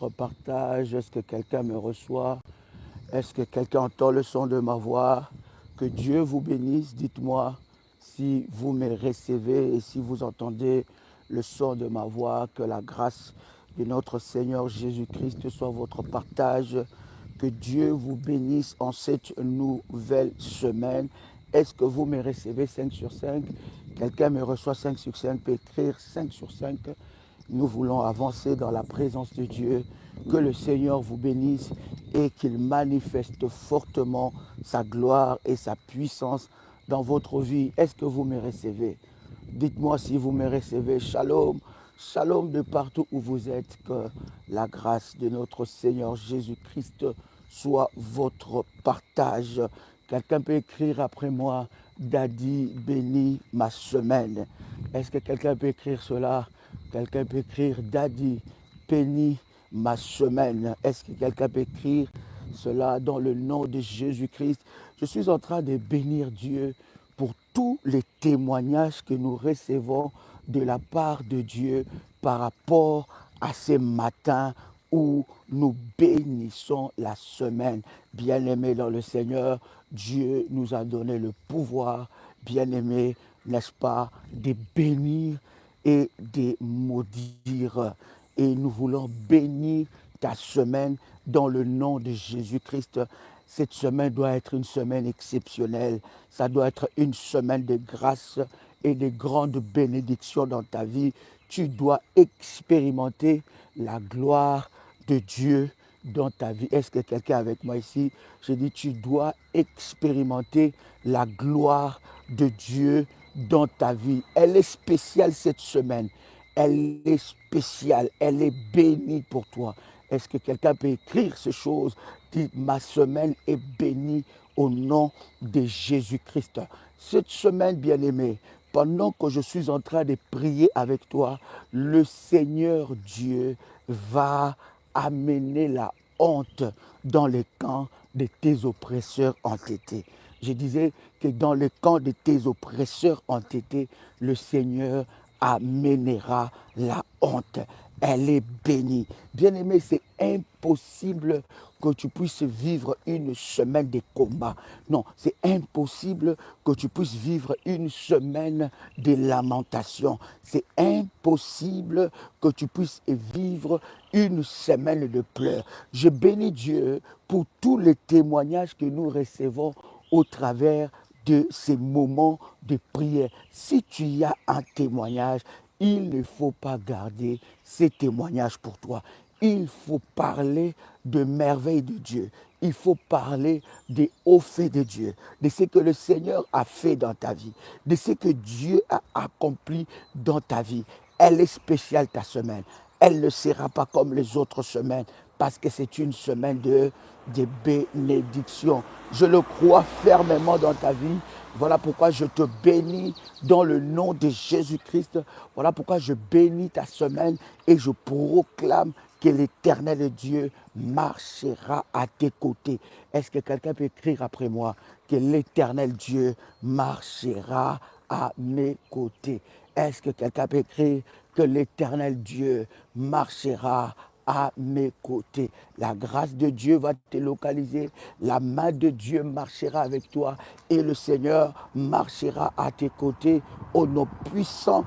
partage. Est-ce que quelqu'un me reçoit? Est-ce que quelqu'un entend le son de ma voix? Que Dieu vous bénisse. Dites-moi si vous me recevez et si vous entendez le son de ma voix. Que la grâce de notre Seigneur Jésus-Christ soit votre partage. Que Dieu vous bénisse en cette nouvelle semaine. Est-ce que vous me recevez 5 sur 5? Quelqu'un me reçoit 5 sur 5, peut écrire 5 sur 5. Nous voulons avancer dans la présence de Dieu. Que le Seigneur vous bénisse et qu'il manifeste fortement sa gloire et sa puissance dans votre vie. Est-ce que vous me recevez? Dites-moi si vous me recevez. Shalom, shalom de partout où vous êtes. Que la grâce de notre Seigneur Jésus-Christ soit votre partage. Quelqu'un peut écrire après moi, Daddy, bénis ma semaine. Est-ce que quelqu'un peut écrire cela? Quelqu'un peut écrire, Daddy, bénis ma semaine. Est-ce que quelqu'un peut écrire cela dans le nom de Jésus-Christ? Je suis en train de bénir Dieu pour tous les témoignages que nous recevons de la part de Dieu par rapport à ces matins où nous bénissons la semaine. Bien-aimés dans le Seigneur, Dieu nous a donné le pouvoir, bien-aimés, n'est-ce pas, de bénir et de maudire. Et nous voulons bénir ta semaine dans le nom de Jésus-Christ. Cette semaine doit être une semaine exceptionnelle. Ça doit être une semaine de grâce et de grandes bénédictions dans ta vie. Tu dois expérimenter la gloire de Dieu dans ta vie. Est-ce que quelqu'un est avec moi ici? Je dis, tu dois expérimenter la gloire de Dieu dans ta vie. Elle est spéciale cette semaine. Elle est spéciale. Elle est bénie pour toi. Est-ce que quelqu'un peut écrire ces choses? Dit, ma semaine est bénie au nom de Jésus-Christ. Cette semaine, bien-aimée, pendant que je suis en train de prier avec toi, le Seigneur Dieu va amener la honte dans les camps de tes oppresseurs entêtés. Je disais que dans le camp de tes oppresseurs entêtés, le Seigneur amènera la honte. Elle est bénie. Bien-aimé, c'est impossible que tu puisses vivre une semaine de combat. Non, c'est impossible que tu puisses vivre une semaine de lamentation. C'est impossible que tu puisses vivre une semaine de pleurs. Je bénis Dieu pour tous les témoignages que nous recevons au travers de ces moments de prière. Si tu as un témoignage, il ne faut pas garder ces témoignages pour toi. Il faut parler de merveilles de Dieu. Il faut parler des hauts faits de Dieu, de ce que le Seigneur a fait dans ta vie, de ce que Dieu a accompli dans ta vie. Elle est spéciale ta semaine. Elle ne sera pas comme les autres semaines parce que c'est une semaine de bénédiction. Je le crois fermement dans ta vie. Voilà pourquoi je te bénis dans le nom de Jésus-Christ. Voilà pourquoi je bénis ta semaine et je proclame que l'Éternel Dieu marchera à tes côtés. Est-ce que quelqu'un peut écrire après moi que l'Éternel Dieu marchera à mes côtés? Est-ce que quelqu'un peut écrire que l'Éternel Dieu marchera à mes côtés? La grâce de Dieu va te localiser, la main de Dieu marchera avec toi et le Seigneur marchera à tes côtés au nom puissant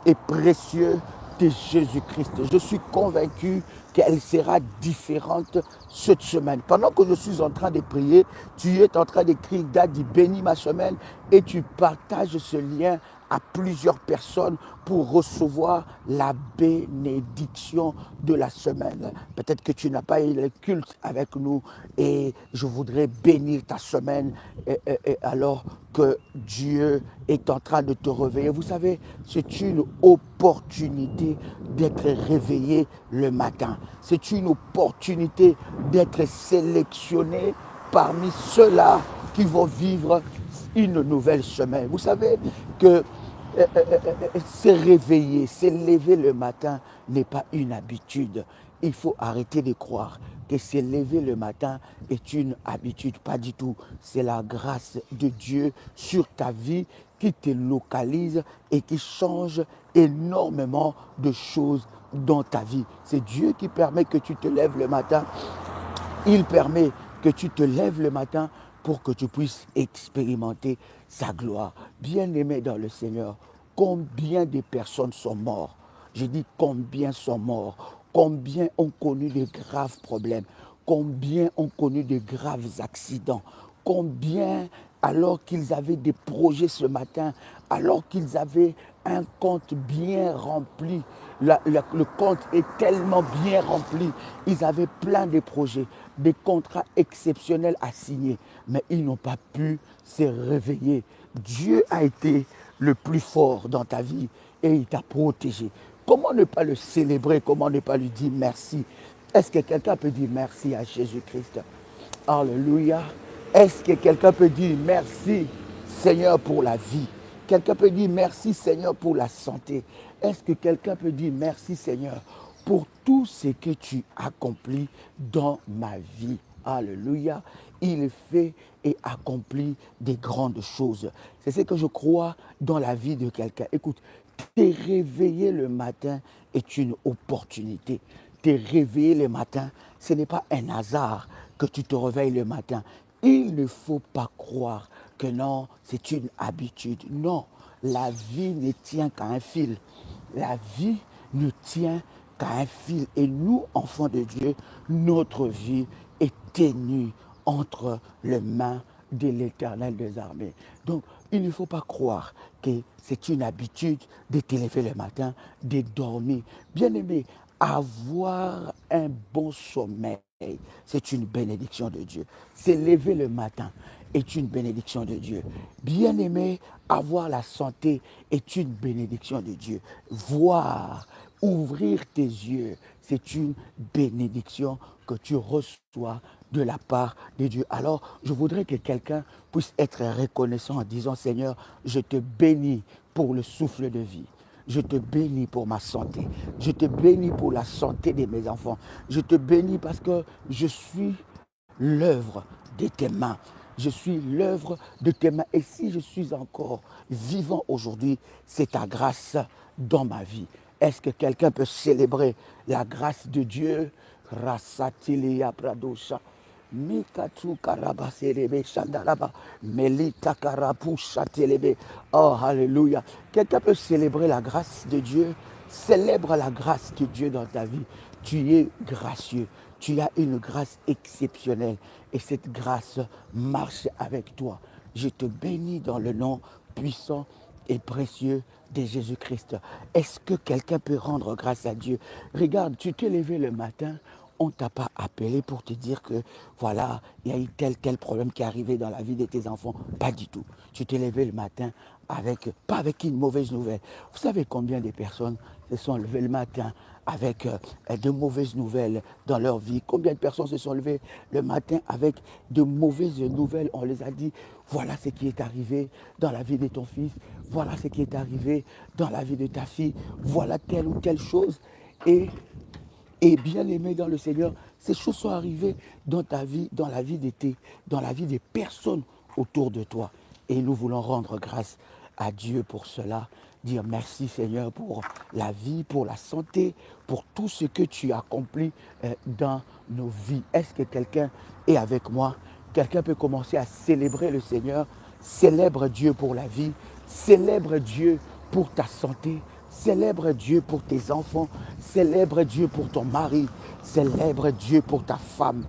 et précieux de Jésus-Christ. Je suis convaincu qu'elle sera différente cette semaine. Pendant que je suis en train de prier, tu es en train d'écrire, Daddy, bénis ma semaine, et tu partages ce lien à plusieurs personnes pour recevoir la bénédiction de la semaine. Peut-être que tu n'as pas eu le culte avec nous et je voudrais bénir ta semaine et alors que Dieu est en train de te réveiller. Vous savez, c'est une opportunité d'être réveillé le matin. C'est une opportunité d'être sélectionné parmi ceux-là qui vont vivre une nouvelle semaine. Vous savez que se réveiller, se lever le matin n'est pas une habitude. Il faut arrêter de croire que se lever le matin est une habitude. Pas du tout. C'est la grâce de Dieu sur ta vie qui te localise et qui change énormément de choses dans ta vie. C'est Dieu qui permet que tu te lèves le matin. Il permet que tu te lèves le matin pour que tu puisses expérimenter sa gloire. Bien-aimé dans le Seigneur, combien de personnes sont mortes? Je dis combien sont morts? Combien ont connu de graves problèmes? Combien ont connu de graves accidents? Combien, alors qu'ils avaient des projets ce matin, alors qu'ils avaient un compte bien rempli, le compte est tellement bien rempli, ils avaient plein de projets, des contrats exceptionnels à signer, mais ils n'ont pas pu se réveiller. Dieu a été le plus fort dans ta vie et il t'a protégé. Comment ne pas le célébrer? Comment ne pas lui dire merci? Est-ce que quelqu'un peut dire merci à Jésus-Christ? Alléluia. Est-ce que quelqu'un peut dire merci Seigneur pour la vie? Quelqu'un peut dire merci Seigneur pour la santé. Est-ce que quelqu'un peut dire merci Seigneur pour tout ce que tu accomplis dans ma vie? Alléluia. Il fait et accomplit des grandes choses. C'est ce que je crois dans la vie de quelqu'un. Écoute, te réveiller le matin est une opportunité. Te réveiller le matin, ce n'est pas un hasard que tu te réveilles le matin. Il ne faut pas croire que non, c'est une habitude. Non, la vie ne tient qu'à un fil. La vie ne tient qu'à un fil. Et nous, enfants de Dieu, notre vie est tenue entre les mains de l'Éternel des armées. Donc, il ne faut pas croire que c'est une habitude de te lever le matin, de dormir. Bien aimé, avoir un bon sommeil, c'est une bénédiction de Dieu. Se lever le matin est une bénédiction de Dieu. Bien aimé, avoir la santé est une bénédiction de Dieu. Voir, ouvrir tes yeux, c'est une bénédiction que tu reçois de la part de Dieu. Alors, je voudrais que quelqu'un puisse être reconnaissant en disant, Seigneur, je te bénis pour le souffle de vie. Je te bénis pour ma santé. Je te bénis pour la santé de mes enfants. Je te bénis parce que je suis l'œuvre de tes mains. Je suis l'œuvre de tes mains. Et si je suis encore vivant aujourd'hui, c'est ta grâce dans ma vie. Est-ce que quelqu'un peut célébrer la grâce de Dieu? Rasatilia Pradosha. Mikatu karabaserebe shandalaba. Melita karapusha telebe. Oh, alléluia. Quelqu'un peut célébrer la grâce de Dieu? Célèbre la grâce de Dieu dans ta vie. Tu es gracieux. Tu as une grâce exceptionnelle. Et cette grâce marche avec toi. Je te bénis dans le nom puissant et précieux de Jésus-Christ. Est-ce que quelqu'un peut rendre grâce à Dieu? Regarde, tu t'es levé le matin, on ne t'a pas appelé pour te dire que voilà, il y a eu tel problème qui est arrivé dans la vie de tes enfants. Pas du tout. Tu t'es levé le matin pas avec une mauvaise nouvelle. Vous savez combien de personnes se sont levées le matin avec de mauvaises nouvelles dans leur vie? Combien de personnes se sont levées le matin avec de mauvaises nouvelles? On les a dit, voilà ce qui est arrivé dans la vie de ton fils, voilà ce qui est arrivé dans la vie de ta fille, voilà telle ou telle chose. Et bien aimé dans le Seigneur, ces choses sont arrivées dans ta vie, dans la vie des personnes autour de toi. Et nous voulons rendre grâce à Dieu pour cela. Dire merci Seigneur pour la vie, pour la santé, pour tout ce que tu accomplis dans nos vies. Est-ce que quelqu'un est avec moi? Quelqu'un peut commencer à célébrer le Seigneur. Célèbre Dieu pour la vie. Célèbre Dieu pour ta santé. Célèbre Dieu pour tes enfants. Célèbre Dieu pour ton mari. Célèbre Dieu pour ta femme.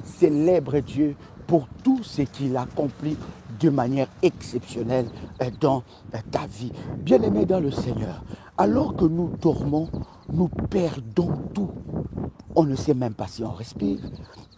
Célèbre Dieu pour tout ce qu'il accomplit de manière exceptionnelle dans ta vie. Bien-aimé dans le Seigneur, alors que nous dormons, nous perdons tout. On ne sait même pas si on respire,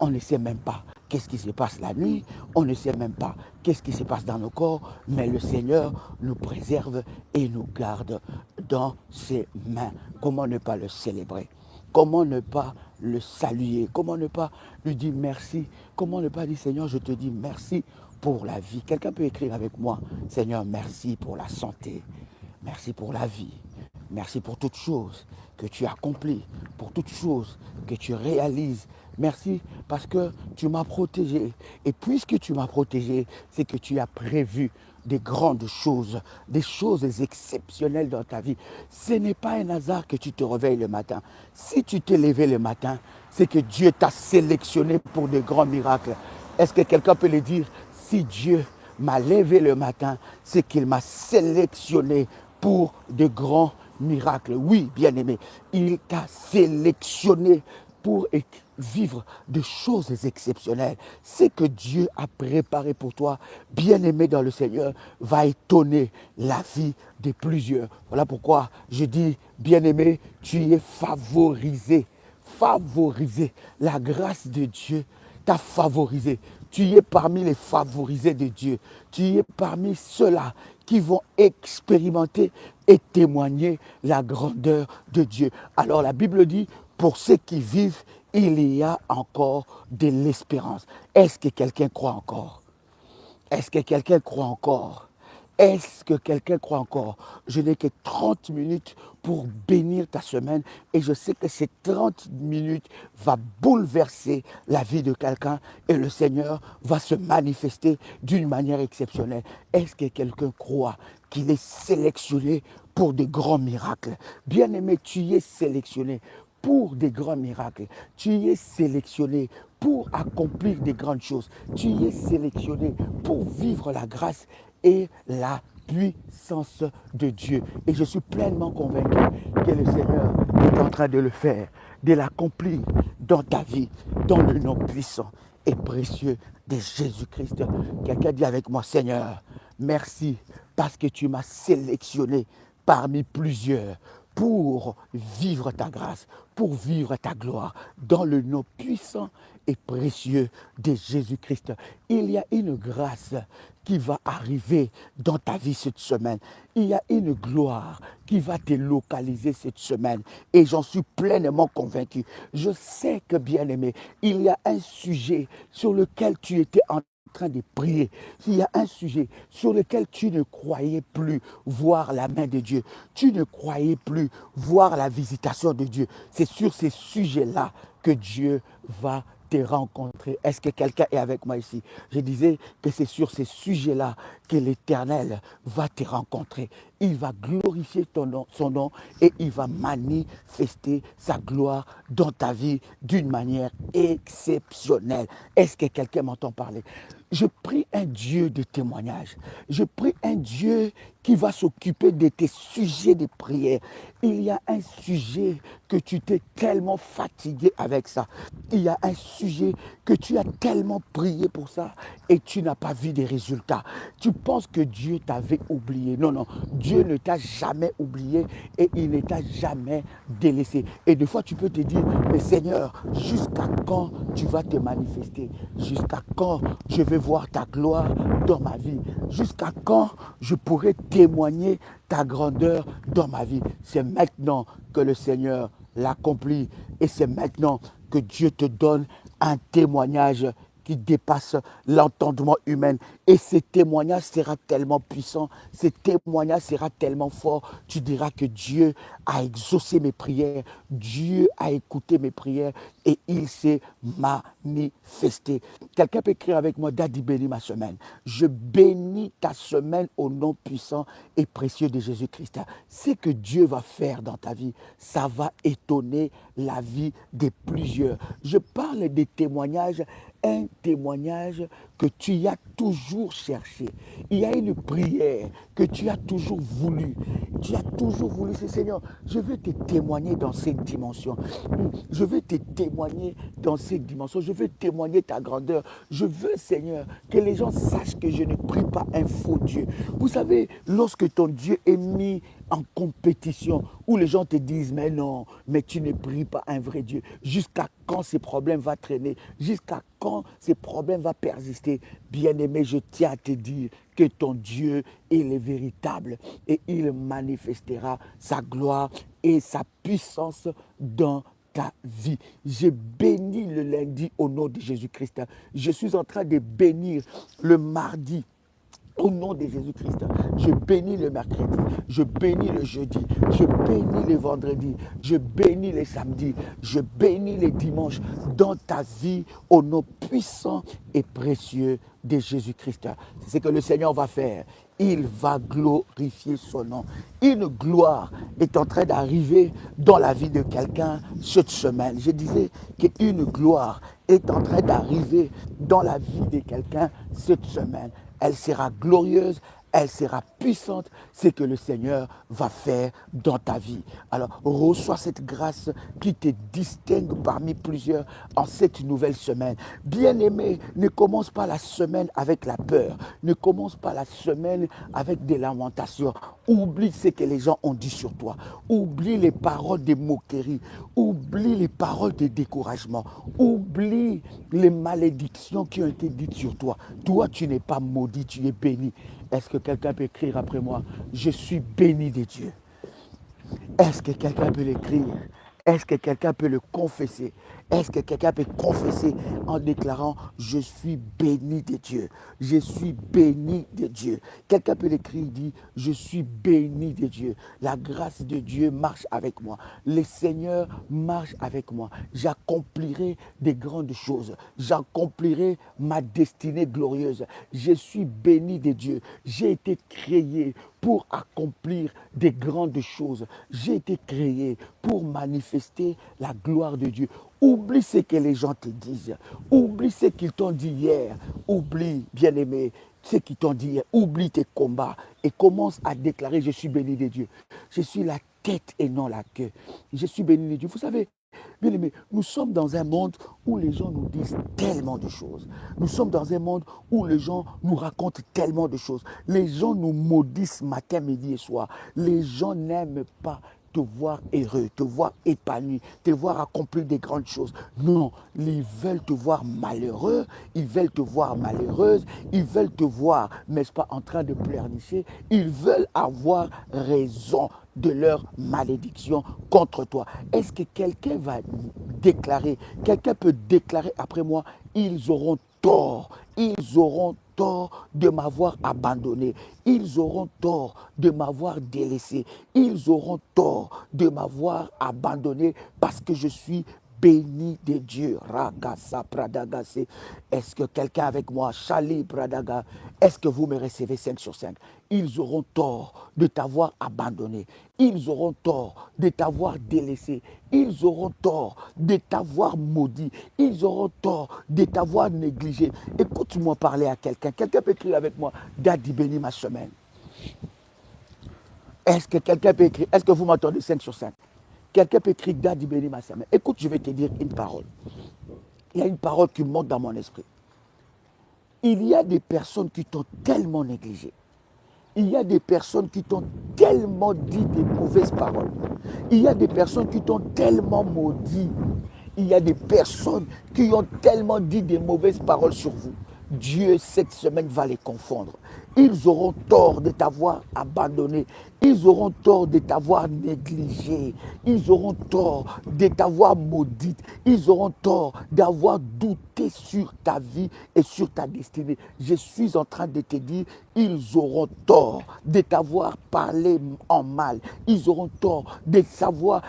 on ne sait même pas qu'est-ce qui se passe la nuit, on ne sait même pas qu'est-ce qui se passe dans nos corps, mais le Seigneur nous préserve et nous garde dans ses mains. Comment ne pas le célébrer? Comment ne pas le saluer? Comment ne pas lui dire merci? Comment ne pas dire Seigneur, je te dis merci pour la vie? Quelqu'un peut écrire avec moi, Seigneur, merci pour la santé, merci pour la vie, merci pour toutes choses que tu accomplis, pour toutes choses que tu réalises. Merci parce que tu m'as protégé. Et puisque tu m'as protégé, c'est que tu as prévu des grandes choses, des choses exceptionnelles dans ta vie. Ce n'est pas un hasard que tu te réveilles le matin. Si tu t'es levé le matin, c'est que Dieu t'a sélectionné pour de grands miracles. Est-ce que quelqu'un peut le dire? Si Dieu m'a levé le matin, c'est qu'il m'a sélectionné pour de grands miracles. Oui, bien-aimé, il t'a sélectionné pour vivre de choses exceptionnelles. Ce que Dieu a préparé pour toi, bien-aimé dans le Seigneur, va étonner la vie de plusieurs. Voilà pourquoi je dis, bien-aimé, tu es favorisé. Favorisé. La grâce de Dieu t'a favorisé. Tu es parmi les favorisés de Dieu. Tu es parmi ceux-là qui vont expérimenter et témoigner la grandeur de Dieu. Alors la Bible dit, pour ceux qui vivent, il y a encore de l'espérance. Est-ce que quelqu'un croit encore? Est-ce que quelqu'un croit encore? Est-ce que quelqu'un croit encore? Je n'ai que 30 minutes pour bénir ta semaine et je sais que ces 30 minutes vont bouleverser la vie de quelqu'un et le Seigneur va se manifester d'une manière exceptionnelle. Est-ce que quelqu'un croit qu'il est sélectionné pour de grands miracles? Bien-aimé, tu es sélectionné pour des grands miracles. Tu es sélectionné pour accomplir des grandes choses. Tu es sélectionné pour vivre la grâce et la puissance de Dieu. Et je suis pleinement convaincu que le Seigneur est en train de le faire, de l'accomplir dans ta vie, dans le nom puissant et précieux de Jésus-Christ. Quelqu'un dit avec moi, Seigneur, merci parce que tu m'as sélectionné parmi plusieurs pour vivre ta grâce, pour vivre ta gloire, dans le nom puissant et précieux de Jésus-Christ. Il y a une grâce qui va arriver dans ta vie cette semaine. Il y a une gloire qui va te localiser cette semaine. Et j'en suis pleinement convaincu. Je sais que, bien-aimé, il y a un sujet sur lequel tu étais en train de prier. Il y a un sujet sur lequel tu ne croyais plus voir la main de Dieu. Tu ne croyais plus voir la visitation de Dieu. C'est sur ces sujets-là que Dieu va te rencontrer. Est-ce que quelqu'un est avec moi ici? Je disais que c'est sur ces sujets-là que l'Éternel va te rencontrer. Il va glorifier son nom et il va manifester sa gloire dans ta vie d'une manière exceptionnelle. Est-ce que quelqu'un m'entend parler? Je prie un Dieu de témoignage. Je prie un Dieu qui va s'occuper de tes sujets de prière. Il y a un sujet que tu t'es tellement fatigué avec ça. Il y a un sujet que tu as tellement prié pour ça et tu n'as pas vu des résultats. Tu penses que Dieu t'avait oublié. Non, non. Dieu ne t'a jamais oublié et il ne t'a jamais délaissé. Et des fois, tu peux te dire, mais Seigneur, jusqu'à quand tu vas te manifester? Jusqu'à quand je vais voir ta gloire dans ma vie? Jusqu'à quand je pourrai témoigner ta grandeur dans ma vie? C'est maintenant que le Seigneur l'accomplit et c'est maintenant que Dieu te donne un témoignage qui dépasse l'entendement humain. Et ce témoignage sera tellement puissant, ce témoignage sera tellement fort. Tu diras que Dieu a exaucé mes prières, Dieu a écouté mes prières et il s'est manifesté. Quelqu'un peut écrire avec moi, Daddy, bénis ma semaine. Je bénis ta semaine au nom puissant et précieux de Jésus-Christ. Ce que Dieu va faire dans ta vie, ça va étonner la vie de plusieurs. Je parle des témoignages, un témoignage que tu as toujours cherché. Il y a une prière que tu as toujours voulu. Tu as toujours voulu, c'est Seigneur, je veux te témoigner dans cette dimension. Je veux te témoigner dans cette dimension. Je veux témoigner ta grandeur. Je veux, Seigneur, que les gens sachent que je ne prie pas un faux Dieu. Vous savez, lorsque ton Dieu est mis en compétition, où les gens te disent, mais non, mais tu ne pries pas un vrai Dieu. Jusqu'à quand ces problèmes vont traîner? Jusqu'à quand ces problèmes vont persister? Bien-aimé, je tiens à te dire que ton Dieu, il est véritable et il manifestera sa gloire et sa puissance dans ta vie. J'ai béni le lundi au nom de Jésus-Christ. Je suis en train de bénir le mardi. Au nom de Jésus-Christ, je bénis le mercredi, je bénis le jeudi, je bénis le vendredi, je bénis les samedis, je bénis les dimanches dans ta vie au nom puissant et précieux de Jésus-Christ. C'est ce que le Seigneur va faire. il va glorifier son nom. Une gloire est en train d'arriver dans la vie de quelqu'un cette semaine. Je disais qu'une gloire est en train d'arriver dans la vie de quelqu'un cette semaine. Elle sera glorieuse, elle sera puissante, c'est que le Seigneur va faire dans ta vie. Alors, reçois cette grâce qui te distingue parmi plusieurs en cette nouvelle semaine. Bien-aimé, ne commence pas la semaine avec la peur. Ne commence pas la semaine avec des lamentations. Oublie ce que les gens ont dit sur toi. Oublie les paroles de moquerie. Oublie les paroles de découragement. Oublie les malédictions qui ont été dites sur toi. Toi, tu n'es pas maudit, tu es béni. Est-ce que quelqu'un peut écrire après moi? Je suis béni de Dieu. Est-ce que quelqu'un peut l'écrire? Est-ce que quelqu'un peut le confesser? Est-ce que quelqu'un peut confesser en déclarant je suis béni de Dieu? Je suis béni de Dieu. Quelqu'un peut l'écrire, il dit je suis béni de Dieu. La grâce de Dieu marche avec moi. Le Seigneur marche avec moi. J'accomplirai des grandes choses. J'accomplirai ma destinée glorieuse. Je suis béni de Dieu. J'ai été créé pour accomplir des grandes choses. J'ai été créé pour manifester la gloire de Dieu. Oublie ce que les gens te disent. Oublie ce qu'ils t'ont dit hier. Oublie, bien-aimé, ce qu'ils t'ont dit hier. Oublie tes combats et commence à déclarer, je suis béni de Dieu. Je suis la tête et non la queue. Je suis béni de Dieu. Vous savez, bien-aimé, nous sommes dans un monde où les gens nous disent tellement de choses. Nous sommes dans un monde où les gens nous racontent tellement de choses. Les gens nous maudissent matin, midi et soir. Les gens n'aiment pas te voir heureux, te voir épanoui, te voir accomplir des grandes choses. Non, ils veulent te voir malheureux, ils veulent te voir malheureuse, ils veulent te voir, n'est-ce pas, en train de pleurnicher. Ils veulent avoir raison de leur malédiction contre toi. Est-ce que quelqu'un va déclarer, quelqu'un peut déclarer après moi, ils auront tort, ils auront tort de m'avoir abandonné, ils auront tort de m'avoir délaissé, ils auront tort de m'avoir abandonné parce que je suis béni de Dieu. Ragasa Pradagase. Est-ce que quelqu'un avec moi, Chali Pradaga, est-ce que vous me recevez 5 sur 5? Ils auront tort de t'avoir abandonné. Ils auront tort de t'avoir délaissé. Ils auront tort de t'avoir maudit. Ils auront tort de t'avoir négligé. Écoute-moi parler à quelqu'un. Quelqu'un peut écrire avec moi, Daddy bénis ma semaine. Est-ce que quelqu'un peut écrire? Est-ce que vous m'entendez 5 sur 5? Quelqu'un peut écrire Daddy bénis ma semaine. Écoute, je vais te dire une parole. Il y a une parole qui monte dans mon esprit. Il y a des personnes qui t'ont tellement négligé. Il y a des personnes qui t'ont tellement dit des mauvaises paroles. Il y a des personnes qui t'ont tellement maudit. Il y a des personnes qui ont tellement dit des mauvaises paroles sur vous. Dieu, cette semaine, va les confondre. Ils auront tort de t'avoir abandonné. Ils auront tort de t'avoir négligé. Ils auront tort de t'avoir maudite. Ils auront tort d'avoir douté sur ta vie et sur ta destinée. Je suis en train de te dire, ils auront tort de t'avoir parlé en mal. Ils auront tort de savoir,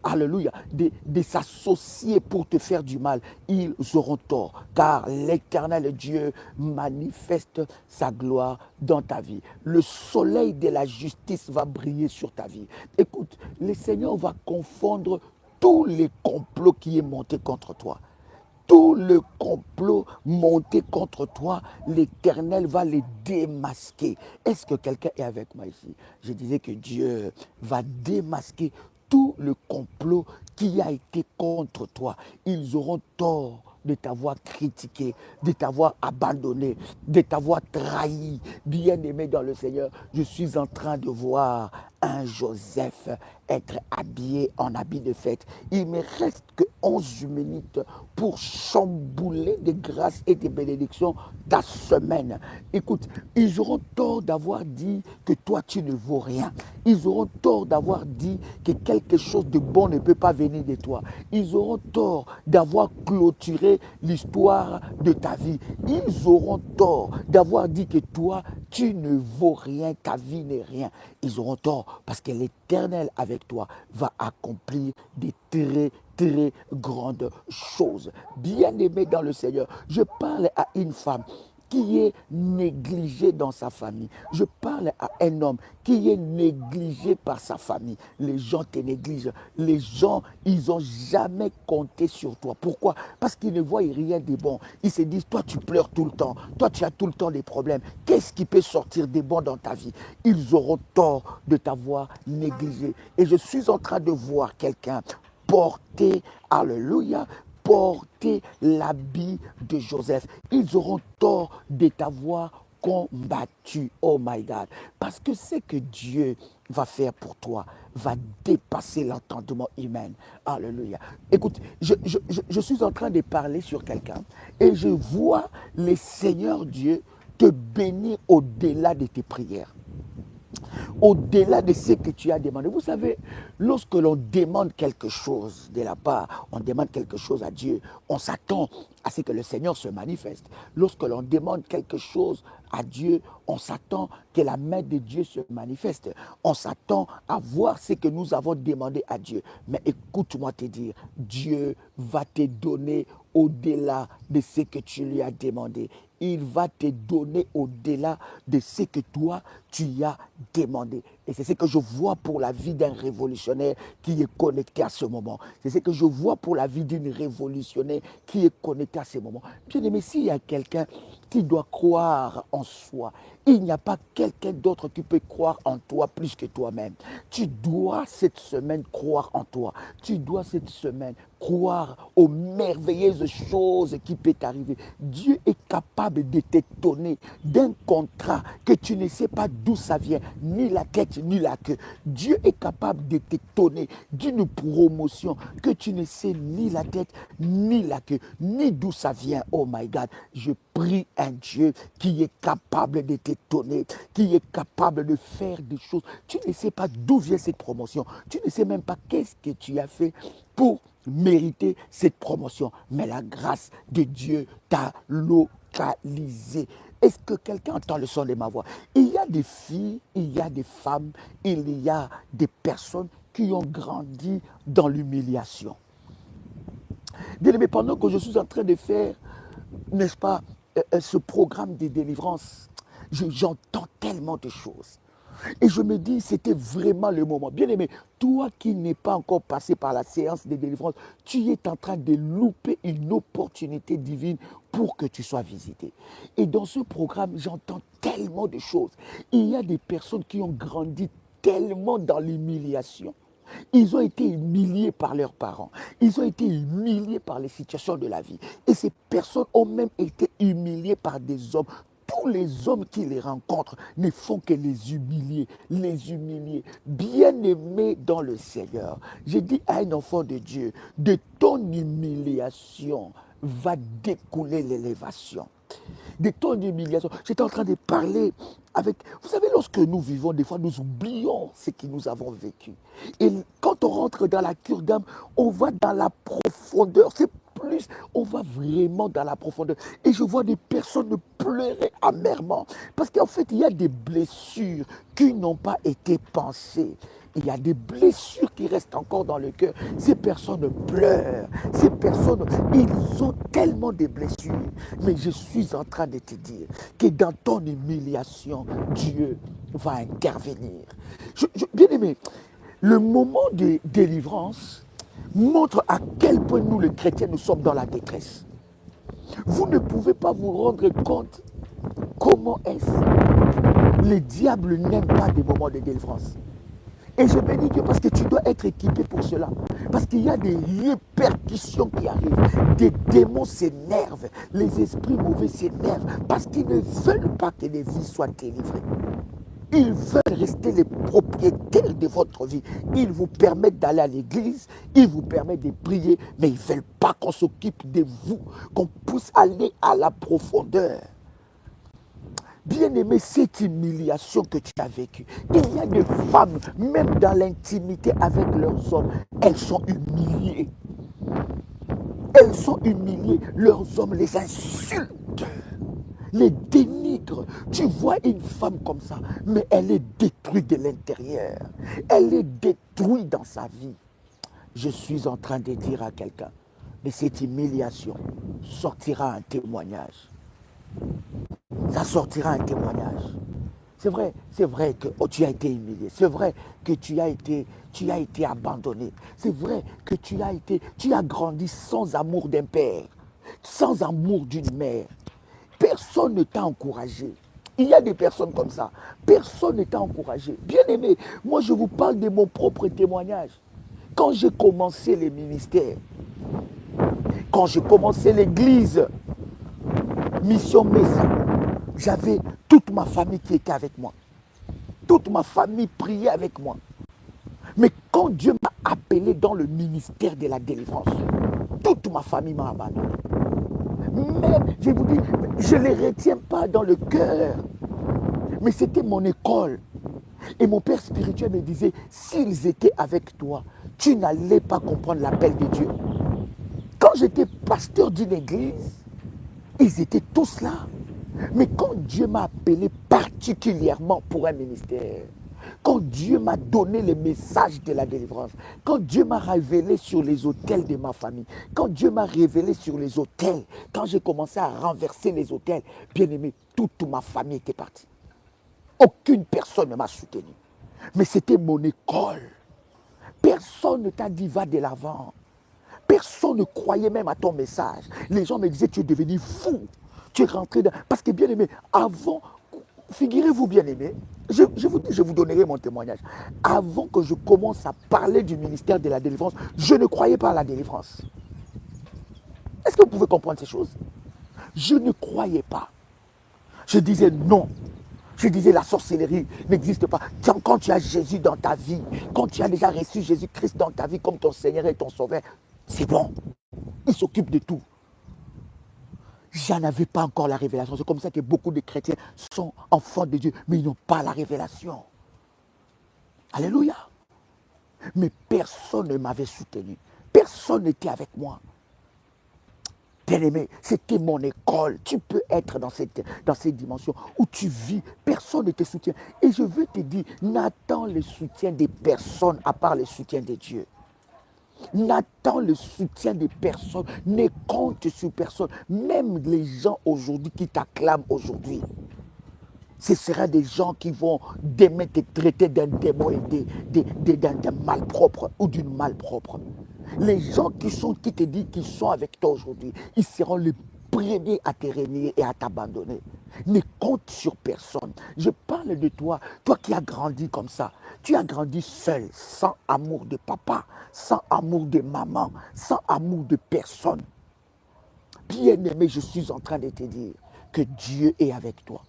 alléluia, de s'associer pour te faire du mal. Ils auront tort, car l'Éternel Dieu manifeste sa gloire dans ta vie. Le soleil de la justice va briller sur ta vie. Écoute, le Seigneur va confondre tous les complots qui est monté contre toi. Tout le complot monté contre toi, l'Éternel va les démasquer. Est-ce que quelqu'un est avec moi ici? Je disais que Dieu va démasquer tout le complot qui a été contre toi. Ils auront tort de t'avoir critiqué, de t'avoir abandonné, de t'avoir trahi. Bien-aimé dans le Seigneur, je suis en train de voir un Joseph être habillé en habit de fête. Il me reste que 11 minutes pour chambouler des grâces et des bénédictions ta semaine. Écoute, ils auront tort d'avoir dit que toi tu ne vaux rien. Ils auront tort d'avoir dit que quelque chose de bon ne peut pas venir de toi. Ils auront tort d'avoir clôturé l'histoire de ta vie. Ils auront tort d'avoir dit que toi tu ne vaux rien, ta vie n'est rien. Ils auront tort parce que l'Éternel avec toi va accomplir des très grandes choses. Bien-aimé dans le Seigneur, je parle à une femme qui est négligé dans sa famille. Je parle à un homme qui est négligé par sa famille. Les gens te négligent. Les gens, ils n'ont jamais compté sur toi. Pourquoi? Parce qu'ils ne voient rien de bon. Ils se disent, toi tu pleures tout le temps. Toi tu as tout le temps des problèmes. Qu'est-ce qui peut sortir de bon dans ta vie? Ils auront tort de t'avoir négligé. Et je suis en train de voir quelqu'un porter, alléluia, porter l'habit de Joseph. Ils auront tort de t'avoir combattu. Oh my God. Parce que ce que Dieu va faire pour toi va dépasser l'entendement humain. Alléluia. Écoute, je suis en train de parler sur quelqu'un et je vois le Seigneur Dieu te bénir au-delà de tes prières, au-delà de ce que tu as demandé. Vous savez, lorsque l'on demande quelque chose de la part, on demande quelque chose à Dieu, on s'attend à ce que le Seigneur se manifeste. Lorsque l'on demande quelque chose à Dieu, on s'attend que la main de Dieu se manifeste. On s'attend à voir ce que nous avons demandé à Dieu. Mais écoute-moi te dire, Dieu va te donner au-delà de ce que tu lui as demandé. Il va te donner au-delà de ce que toi, tu as demandé. Et c'est ce que je vois pour la vie d'un révolutionnaire qui est connecté à ce moment. C'est ce que je vois pour la vie d'une révolutionnaire qui est connectée à ce moment. Bien aimé, s'il y a quelqu'un qui doit croire en soi, il n'y a pas quelqu'un d'autre qui peut croire en toi plus que toi-même. Tu dois cette semaine croire en toi. Tu dois cette semaine croire aux merveilleuses choses qui peuvent t'arriver. Dieu est capable de t'étonner d'un contrat que tu ne sais pas d'où ça vient, ni la tête ni la queue. Dieu est capable de t'étonner d'une promotion que tu ne sais ni la tête ni la queue, ni d'où ça vient. Oh my God, je prie un Dieu qui est capable de t'étonner, qui est capable de faire des choses. Tu ne sais pas d'où vient cette promotion. Tu ne sais même pas qu'est-ce que tu as fait pour mériter cette promotion. Mais la grâce de Dieu t'a localisé. Est-ce que quelqu'un entend le son de ma voix? Il y a des filles, il y a des femmes, il y a des personnes qui ont grandi dans l'humiliation. Bien aimé, pendant que je suis en train de faire, n'est-ce pas, ce programme de délivrance, j'entends tellement de choses. Et je me dis, c'était vraiment le moment. Bien aimé, toi qui n'es pas encore passé par la séance de délivrance, tu es en train de louper une opportunité divine pour que tu sois visité. Et dans ce programme, j'entends tellement de choses. Il y a des personnes qui ont grandi tellement dans l'humiliation. Ils ont été humiliés par leurs parents. Ils ont été humiliés par les situations de la vie. Et ces personnes ont même été humiliées par des hommes. Tous les hommes qui les rencontrent ne font que les humilier, les humilier. Bien-aimés dans le Seigneur, j'ai dit à un enfant de Dieu, de ton humiliation va découler l'élévation. De ton humiliation. J'étais en train de parler avec... Vous savez, lorsque nous vivons, des fois, nous oublions ce que nous avons vécu. Et quand on rentre dans la cure d'âme, on va dans la profondeur. C'est plus, on va vraiment dans la profondeur. Et je vois des personnes pleurer amèrement. Parce qu'en fait, il y a des blessures qui n'ont pas été pensées. Il y a des blessures qui restent encore dans le cœur. Ces personnes pleurent. Ces personnes, ils ont tellement de blessures. Mais je suis en train de te dire que dans ton humiliation, Dieu va intervenir. Bien aimé, le moment de délivrance montre à quel point nous, les chrétiens, nous sommes dans la détresse. Vous ne pouvez pas vous rendre compte comment est-ce. Les diables n'aiment pas des moments de délivrance. Et je bénis Dieu parce que tu dois être équipé pour cela. Parce qu'il y a des répercussions qui arrivent. Des démons s'énervent. Les esprits mauvais s'énervent. Parce qu'ils ne veulent pas que les vies soient délivrées. Ils veulent rester les propriétaires de votre vie. Ils vous permettent d'aller à l'église. Ils vous permettent de prier. Mais ils ne veulent pas qu'on s'occupe de vous. Qu'on puisse aller à la profondeur. Bien-aimé, cette humiliation que tu as vécue, il y a des femmes, même dans l'intimité avec leurs hommes, elles sont humiliées. Elles sont humiliées, leurs hommes les insultent, les dénigrent. Tu vois une femme comme ça, mais elle est détruite de l'intérieur. Elle est détruite dans sa vie. Je suis en train de dire à quelqu'un, de cette humiliation sortira un témoignage. ça sortira un témoignage. C'est vrai que tu as été humilié. C'est vrai que tu as été abandonné. C'est vrai que tu as grandi sans amour d'un père, sans amour d'une mère. Personne ne t'a encouragé. Il y a des personnes comme ça. Personne ne t'a encouragé. Bien aimé, moi je vous parle de mon propre témoignage. Quand j'ai commencé les ministères, quand j'ai commencé l'église, Mission Messa, j'avais toute ma famille qui était avec moi. Toute ma famille priait avec moi. Mais quand Dieu m'a appelé dans le ministère de la délivrance, toute ma famille m'a abandonné. Même, je vous dis, je ne les retiens pas dans le cœur. Mais c'était mon école. Et mon père spirituel me disait, s'ils étaient avec toi, tu n'allais pas comprendre l'appel de Dieu. Quand j'étais pasteur d'une église, ils étaient tous là. Mais quand Dieu m'a appelé particulièrement pour un ministère, quand Dieu m'a donné le message de la délivrance, quand Dieu m'a révélé sur les autels de ma famille, quand Dieu m'a révélé sur les autels, quand j'ai commencé à renverser les autels, bien aimé, toute ma famille était partie. Aucune personne ne m'a soutenu. Mais c'était mon école. Personne ne t'a dit va de l'avant. Personne ne croyait même à ton message. Les gens me disaient tu es devenu fou. Tu es rentré dans... Parce que bien aimé, avant, figurez-vous bien aimé, je vous donnerai mon témoignage. Avant que je commence à parler du ministère de la délivrance, je ne croyais pas à la délivrance. Est-ce que vous pouvez comprendre ces choses? Je ne croyais pas. Je disais non. Je disais la sorcellerie n'existe pas. Quand tu as Jésus dans ta vie, quand tu as déjà reçu Jésus-Christ dans ta vie comme ton Seigneur et ton Sauveur, c'est bon. Il s'occupe de tout. Je n'avais pas encore la révélation. C'est comme ça que beaucoup de chrétiens sont enfants de Dieu, mais ils n'ont pas la révélation. Alléluia. Mais personne ne m'avait soutenu. Personne n'était avec moi. Bien-aimé, c'était mon école. Tu peux être dans cette dimension où tu vis. Personne ne te soutient. Et je veux te dire, n'attends le soutien des personnes à part le soutien de Dieu. N'attends le soutien des personnes. Ne compte sur personne. Même les gens aujourd'hui qui t'acclament aujourd'hui. Ce sera des gens qui vont demain te traiter d'un démon et d'un malpropre ou d'une malpropre. Les gens qui te disent qu'ils sont avec toi aujourd'hui, ils seront les premiers à te renier et à t'abandonner. Ne compte sur personne. Je parle de toi, toi qui as grandi comme ça. Tu as grandi seul, sans amour de papa, sans amour de maman, sans amour de personne. Bien-aimé, je suis en train de te dire que Dieu est avec toi.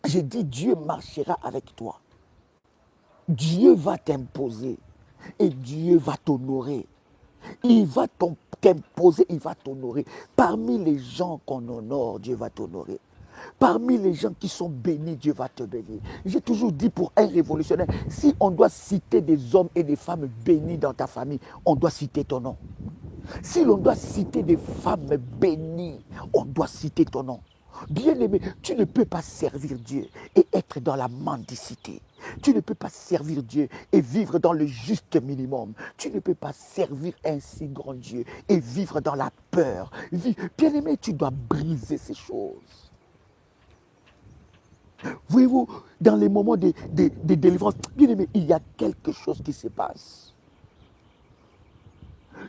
J'ai dit, Dieu marchera avec toi. Dieu va t'imposer et Dieu va t'honorer. Il va t'imposer, il va t'honorer. Parmi les gens qu'on honore, Dieu va t'honorer. Parmi les gens qui sont bénis, Dieu va te bénir. J'ai toujours dit pour un révolutionnaire, si on doit citer des hommes et des femmes bénis dans ta famille, on doit citer ton nom. Si l'on doit citer des femmes bénies, on doit citer ton nom. Bien-aimé, tu ne peux pas servir Dieu et être dans la mendicité. Tu ne peux pas servir Dieu et vivre dans le juste minimum. Tu ne peux pas servir un si grand Dieu et vivre dans la peur. Bien-aimé, tu dois briser ces choses. Voyez-vous, dans les moments de délivrance, bien-aimé, il y a quelque chose qui se passe.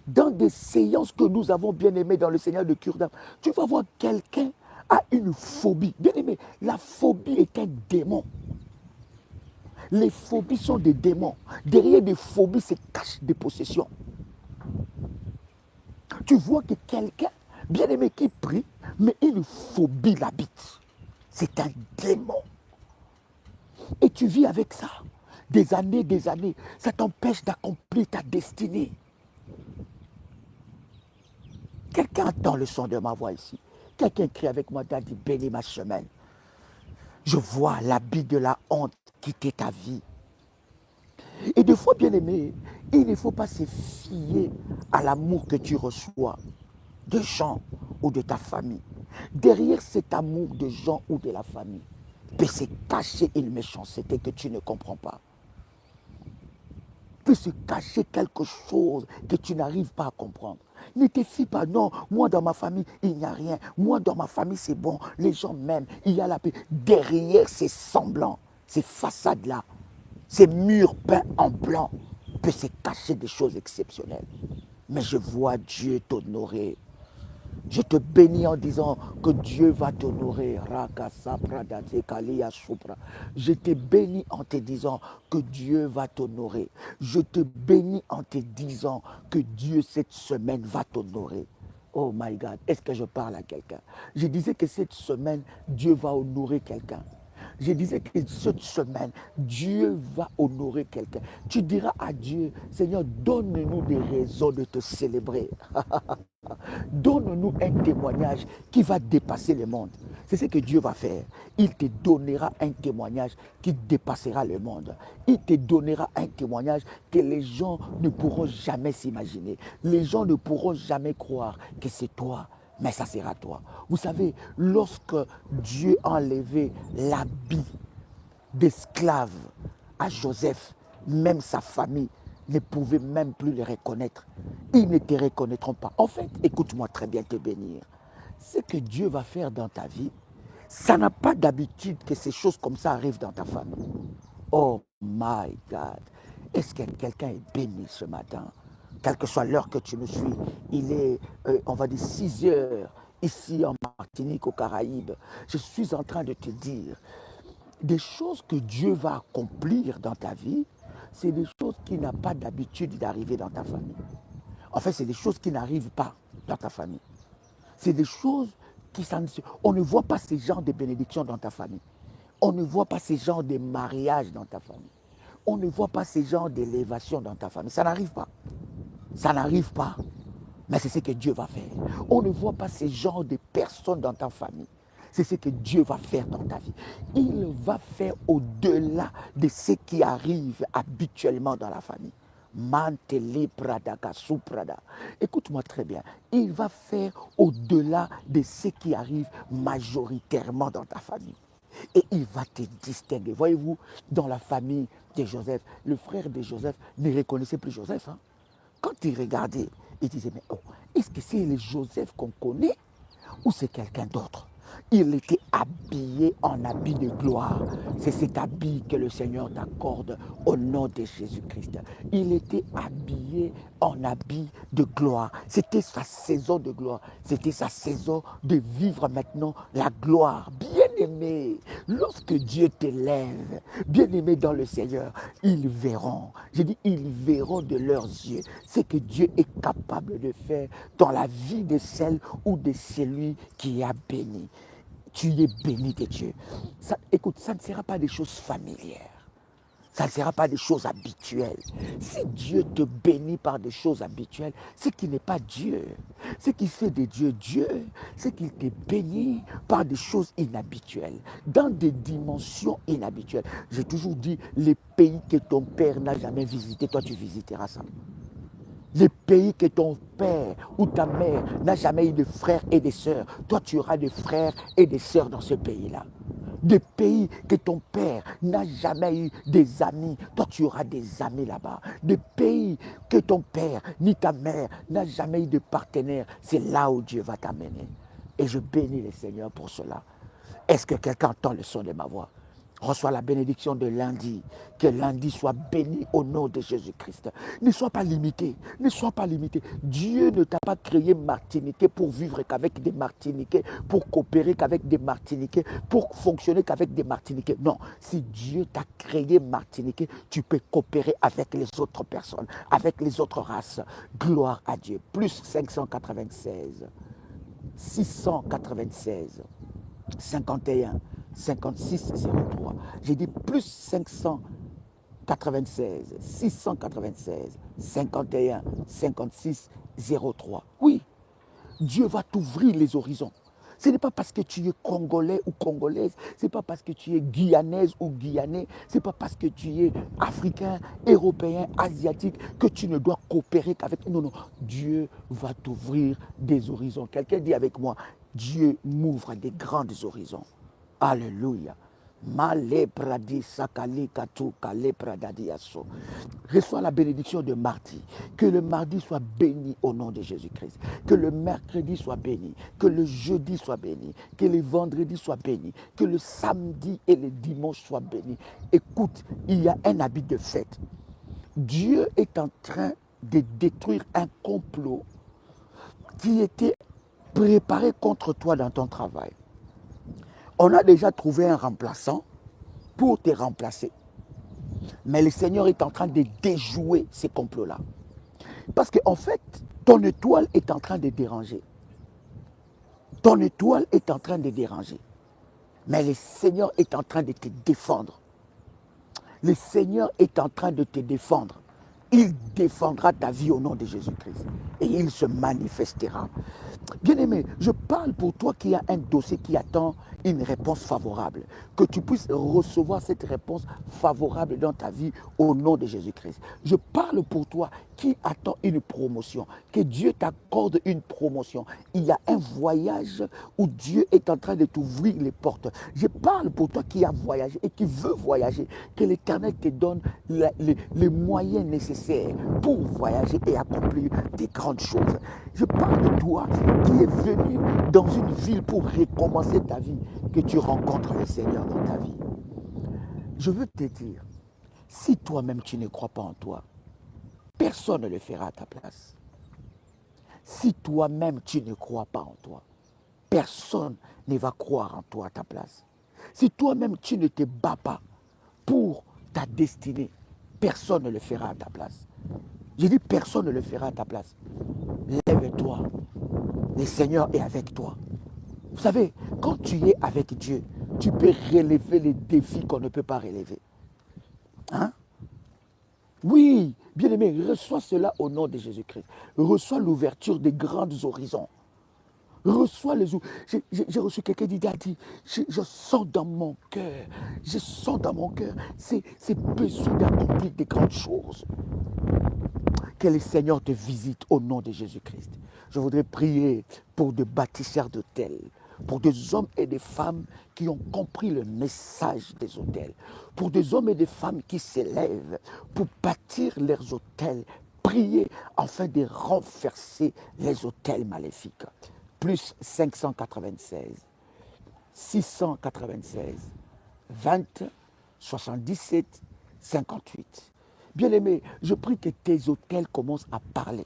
Dans des séances que nous avons bien aimées dans le Seigneur de Cure d'âme, tu vas voir quelqu'un a une phobie. Bien aimé, la phobie est un démon. Les phobies sont des démons. Derrière des phobies se cachent des possessions. Tu vois que quelqu'un, bien aimé, qui prie, mais une phobie l'habite. C'est un démon. Et tu vis avec ça. Des années. Ça t'empêche d'accomplir ta destinée. Quelqu'un entend le son de ma voix ici. Quelqu'un crie avec moi, Daddy, bénis ma semaine. Je vois l'habit de la honte quitter ta vie. Et des fois, bien aimé, il ne faut pas se fier à l'amour que tu reçois de gens ou de ta famille. Derrière cet amour de gens ou de la famille, peut se cacher une méchanceté que tu ne comprends pas. Peut se cacher quelque chose que tu n'arrives pas à comprendre. Ne te fie pas. Non, moi dans ma famille, il n'y a rien. Moi dans ma famille, c'est bon. Les gens m'aiment. Il y a la paix. Derrière ces semblants, ces façades-là, ces murs peints en blanc, peut se cacher des choses exceptionnelles. Mais je vois Dieu t'honorer. Je te bénis en disant que Dieu va t'honorer. Je te bénis en te disant que Dieu va t'honorer. Je te bénis en te disant que Dieu cette semaine va t'honorer. Oh my God, est-ce que je parle à quelqu'un? Je disais que cette semaine, Dieu va honorer quelqu'un. Je disais que cette semaine, Dieu va honorer quelqu'un. Tu diras à Dieu, Seigneur, donne-nous des raisons de te célébrer. Donne-nous un témoignage qui va dépasser le monde. C'est ce que Dieu va faire. Il te donnera un témoignage qui dépassera le monde. Il te donnera un témoignage que les gens ne pourront jamais s'imaginer. Les gens ne pourront jamais croire que c'est toi. Mais ça sera toi. Vous savez, lorsque Dieu a enlevé l'habit d'esclave à Joseph, même sa famille ne pouvait même plus le reconnaître. Ils ne te reconnaîtront pas. En fait, écoute-moi très bien te bénir. Ce que Dieu va faire dans ta vie, ça n'a pas d'habitude que ces choses comme ça arrivent dans ta famille. Oh my God. Est-ce que quelqu'un est béni ce matin? Quelle que soit l'heure que tu me suis, il est, on va dire, 6 heures ici en Martinique, aux Caraïbes. Je suis en train de te dire, des choses que Dieu va accomplir dans ta vie, c'est des choses qui n'ont pas d'habitude d'arriver dans ta famille. En fait, c'est des choses qui n'arrivent pas dans ta famille. C'est des choses qui... On ne voit pas ces genres de bénédictions dans ta famille. On ne voit pas ces genres de mariages dans ta famille. On ne voit pas ces genres d'élévation dans ta famille. Ça n'arrive pas. Ça n'arrive pas. Mais c'est ce que Dieu va faire. On ne voit pas ces genres de personnes dans ta famille. C'est ce que Dieu va faire dans ta vie. Il va faire au-delà de ce qui arrive habituellement dans la famille. Mantele Prada Kasu Prada. Écoute-moi très bien. Il va faire au-delà de ce qui arrive majoritairement dans ta famille. Et il va te distinguer. Voyez-vous, dans la famille de Joseph, le frère de Joseph ne reconnaissait plus Joseph. Hein? Quand il regardait, il disait, mais oh, est-ce que c'est le Joseph qu'on connaît ou c'est quelqu'un d'autre? Il était habillé en habit de gloire. C'est cet habit que le Seigneur t'accorde au nom de Jésus-Christ. Il était habillé en habit de gloire. C'était sa saison de gloire. C'était sa saison de vivre maintenant la gloire. Bien-aimé, lorsque Dieu t'élève, bien-aimé dans le Seigneur, ils verront. J'ai dit, ils verront de leurs yeux ce que Dieu est capable de faire dans la vie de celle ou de celui qui a béni. Tu es béni de Dieu. Ça, écoute, ça ne sera pas des choses familières. Ça ne sera pas des choses habituelles. Si Dieu te bénit par des choses habituelles, c'est qu'il n'est pas Dieu. Ce qui fait de Dieu Dieu, c'est qu'il te bénit par des choses inhabituelles, dans des dimensions inhabituelles. J'ai toujours dit, les pays que ton père n'a jamais visités, toi tu visiteras ça. Les pays que ton père ou ta mère n'a jamais eu de frères et de sœurs, toi tu auras des frères et des sœurs dans ce pays-là. Des pays que ton père n'a jamais eu des amis, toi tu auras des amis là-bas. Des pays que ton père ni ta mère n'a jamais eu de partenaire, c'est là où Dieu va t'amener. Et je bénis le Seigneur pour cela. Est-ce que quelqu'un entend le son de ma voix? Reçois la bénédiction de lundi. Que lundi soit béni au nom de Jésus-Christ. Ne sois pas limité. Ne sois pas limité. Dieu ne t'a pas créé Martiniquais pour vivre qu'avec des Martiniquais, pour coopérer qu'avec des Martiniquais, pour fonctionner qu'avec des Martiniquais. Non. Si Dieu t'a créé Martiniquais, tu peux coopérer avec les autres personnes, avec les autres races. Gloire à Dieu. Plus 596, 696, 51, 56, 03. J'ai dit plus 596, 696, 51, 56, 03. Oui, Dieu va t'ouvrir les horizons. Ce n'est pas parce que tu es congolais ou congolaise, ce n'est pas parce que tu es guyanaise ou guyanais, ce n'est pas parce que tu es africain, européen, asiatique que tu ne dois coopérer qu'avec... Non, non, Dieu va t'ouvrir des horizons. Quelqu'un dit avec moi, Dieu m'ouvre des grands horizons. Alléluia. Reçois la bénédiction de mardi. Que le mardi soit béni au nom de Jésus-Christ. Que le mercredi soit béni. Que le jeudi soit béni. Que le vendredi soit béni. Que le samedi et le dimanche soient bénis. Écoute, il y a un habit de fête. Dieu est en train de détruire un complot qui était préparé contre toi dans ton travail. On a déjà trouvé un remplaçant pour te remplacer. Mais le Seigneur est en train de déjouer ces complots-là. Parce qu'en fait, ton étoile est en train de déranger. Ton étoile est en train de déranger. Mais le Seigneur est en train de te défendre. Le Seigneur est en train de te défendre. Il défendra ta vie au nom de Jésus-Christ. Et il se manifestera. Bien-aimé, je parle pour toi qui a un dossier qui attend une réponse favorable. Que tu puisses recevoir cette réponse favorable dans ta vie au nom de Jésus-Christ. Je parle pour toi qui attend une promotion. Que Dieu t'accorde une promotion. Il y a un voyage où Dieu est en train de t'ouvrir les portes. Je parle pour toi qui a voyagé et qui veut voyager. Que l'Éternel te donne les moyens nécessaires pour voyager et accomplir des grandes choses. Je parle de toi qui est venu dans une ville pour recommencer ta vie, que tu rencontres le Seigneur dans ta vie. Je veux te dire, si toi-même tu ne crois pas en toi, personne ne le fera à ta place. Si toi-même tu ne crois pas en toi, personne ne va croire en toi à ta place. Si toi-même tu ne te bats pas pour ta destinée, personne ne le fera à ta place. Je dis personne ne le fera à ta place. Lève-toi. Le Seigneur est avec toi. Vous savez, quand tu es avec Dieu, tu peux relever les défis qu'on ne peut pas relever. Hein? Oui, bien-aimé, reçois cela au nom de Jésus-Christ. Reçois l'ouverture des grands horizons. Reçois les autres. J'ai reçu quelqu'un qui a dit, je sens dans mon cœur, c'est besoin d'accomplir des grandes choses. Que le Seigneur te visite au nom de Jésus-Christ. Je voudrais prier pour des bâtisseurs d'autels, pour des hommes et des femmes qui ont compris le message des autels, pour des hommes et des femmes qui s'élèvent pour bâtir leurs autels, prier afin de renverser les autels maléfiques. Plus 596, 696, 20, 77, 58. Bien-aimé, je prie que tes autels commencent à parler,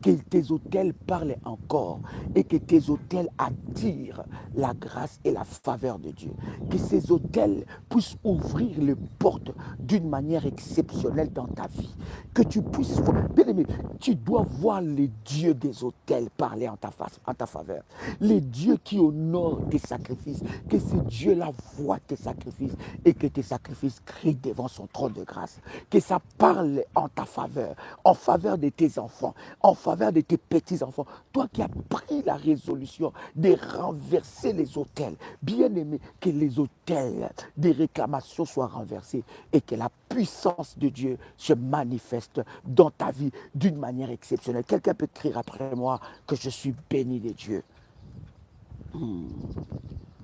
que tes autels parlent encore et que tes autels attirent la grâce et la faveur de Dieu. Que ces autels puissent ouvrir les portes d'une manière exceptionnelle dans ta vie. Que tu puisses voir, bien-aimé, tu dois voir les dieux des autels parler en ta faveur. Les dieux qui honorent tes sacrifices. Que ces dieux-là voient tes sacrifices et que tes sacrifices crient devant son trône de grâce. Que ça parle en ta faveur, en faveur de tes enfants, en faveur de tes petits-enfants. Toi qui as pris la résolution de renverser les autels, bien-aimé, que les autels des réclamations soient renversés et que la puissance de Dieu se manifeste dans ta vie d'une manière exceptionnelle. Quelqu'un peut crier après moi que je suis béni de Dieu.